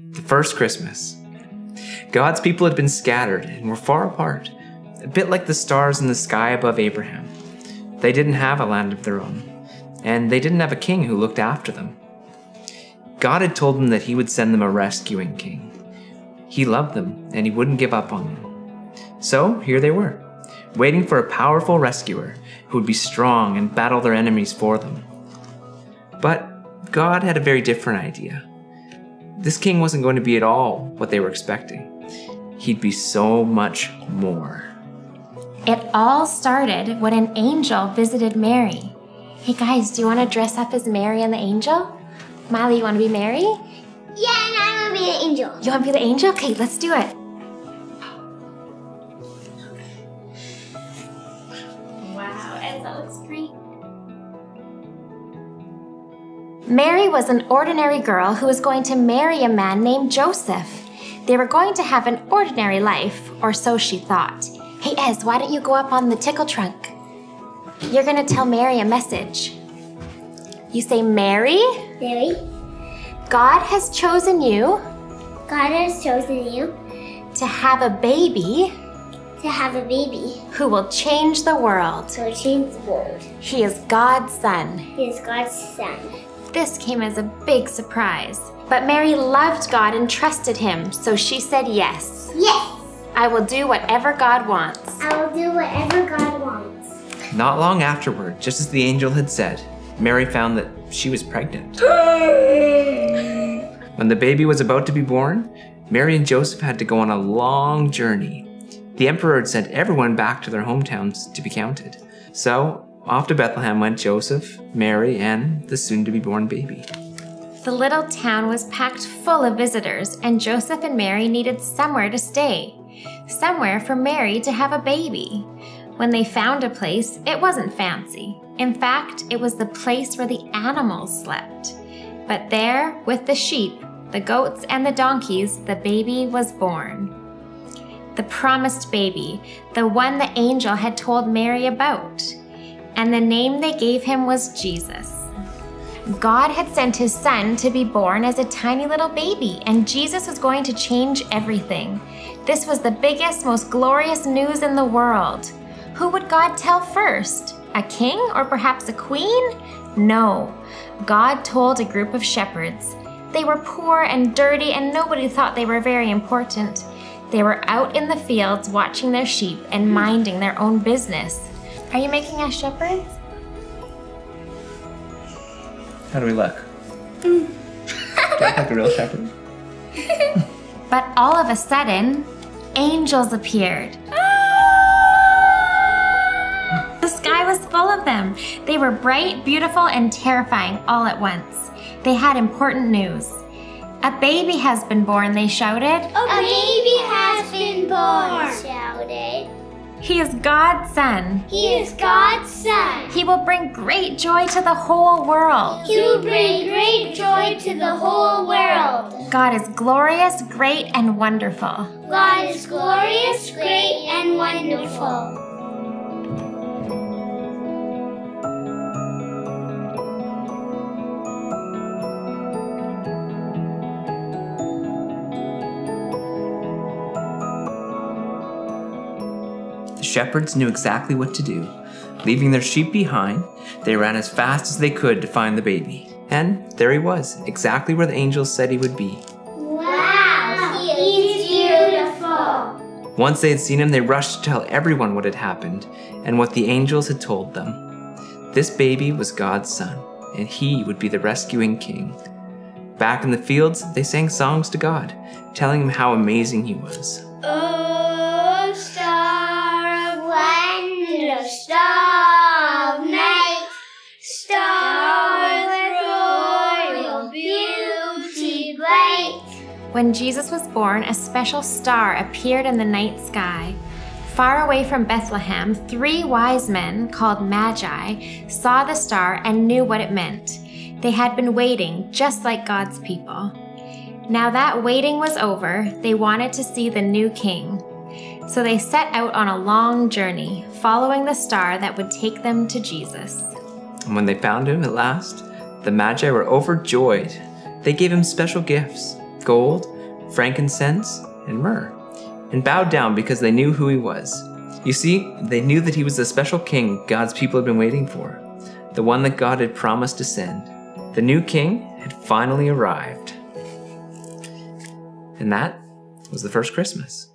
The first Christmas. God's people had been scattered and were far apart, a bit like the stars in the sky above Abraham. They didn't have a land of their own, and they didn't have a king who looked after them. God had told them that he would send them a rescuing king. He loved them, and he wouldn't give up on them. So here they were, waiting for a powerful rescuer who would be strong and battle their enemies for them. But God had a very different idea. This king wasn't going to be at all what they were expecting. He'd be so much more. It all started when an angel visited Mary. Hey guys, do you want to dress up as Mary and the angel? Miley, you want to be Mary? Yeah, and I want to be the angel. You want to be the angel? Okay, let's do it. Wow, that looks great. Mary was an ordinary girl who was going to marry a man named Joseph. They were going to have an ordinary life, or so she thought. Hey Ez, why don't you go up on the tickle trunk? You're gonna tell Mary a message. You say, Mary, Mary, God has chosen you God has chosen you to have a baby to have a baby who will change the world. who will change the world. He is God's son. He is God's son. This came as a big surprise. But Mary loved God and trusted him, so she said yes. Yes, I will do whatever God wants. I will do whatever God wants. Not long afterward, just as the angel had said, Mary found that she was pregnant. When the baby was about to be born, Mary and Joseph had to go on a long journey. The emperor had sent everyone back to their hometowns to be counted. So off to Bethlehem went Joseph, Mary, and the soon-to-be-born baby. The little town was packed full of visitors, and Joseph and Mary needed somewhere to stay. Somewhere for Mary to have a baby. When they found a place, it wasn't fancy. In fact, it was the place where the animals slept. But there, with the sheep, the goats, and the donkeys, the baby was born. The promised baby, the one the angel had told Mary about. And the name they gave him was Jesus. God had sent his son to be born as a tiny little baby, and Jesus was going to change everything. This was the biggest, most glorious news in the world. Who would God tell first? A king or perhaps a queen? No. God told a group of shepherds. They were poor and dirty, and nobody thought they were very important. They were out in the fields watching their sheep and minding their own business. Are you making us shepherds? How do we look? Do I look like a real shepherd? But all of a sudden, angels appeared. The sky was full of them. They were bright, beautiful, and terrifying all at once. They had important news. A baby has been born, they shouted. A baby has been born, shouted. He is God's son. He is God's son. He will bring great joy to the whole world. He will bring great joy to the whole world. God is glorious, great, and wonderful. God is glorious, great, and wonderful. The shepherds knew exactly what to do. Leaving their sheep behind, they ran as fast as they could to find the baby. And there he was, exactly where the angels said he would be. Wow, he's beautiful. Once they had seen him, they rushed to tell everyone what had happened and what the angels had told them. This baby was God's son, and he would be the rescuing king. Back in the fields, they sang songs to God, telling him how amazing he was. Oh, star of wonder, star of night, star with royal beauty bright. When Jesus was born, a special star appeared in the night sky. Far away from Bethlehem, 3 wise men called Magi saw the star and knew what it meant. They had been waiting, just like God's people. Now that waiting was over, they wanted to see the new king. So they set out on a long journey, following the star that would take them to Jesus. And when they found him at last, the Magi were overjoyed. They gave him special gifts, gold, frankincense, and myrrh, and bowed down because they knew who he was. You see, they knew that he was the special king God's people had been waiting for, the one that God had promised to send. The new king had finally arrived. And that was the first Christmas.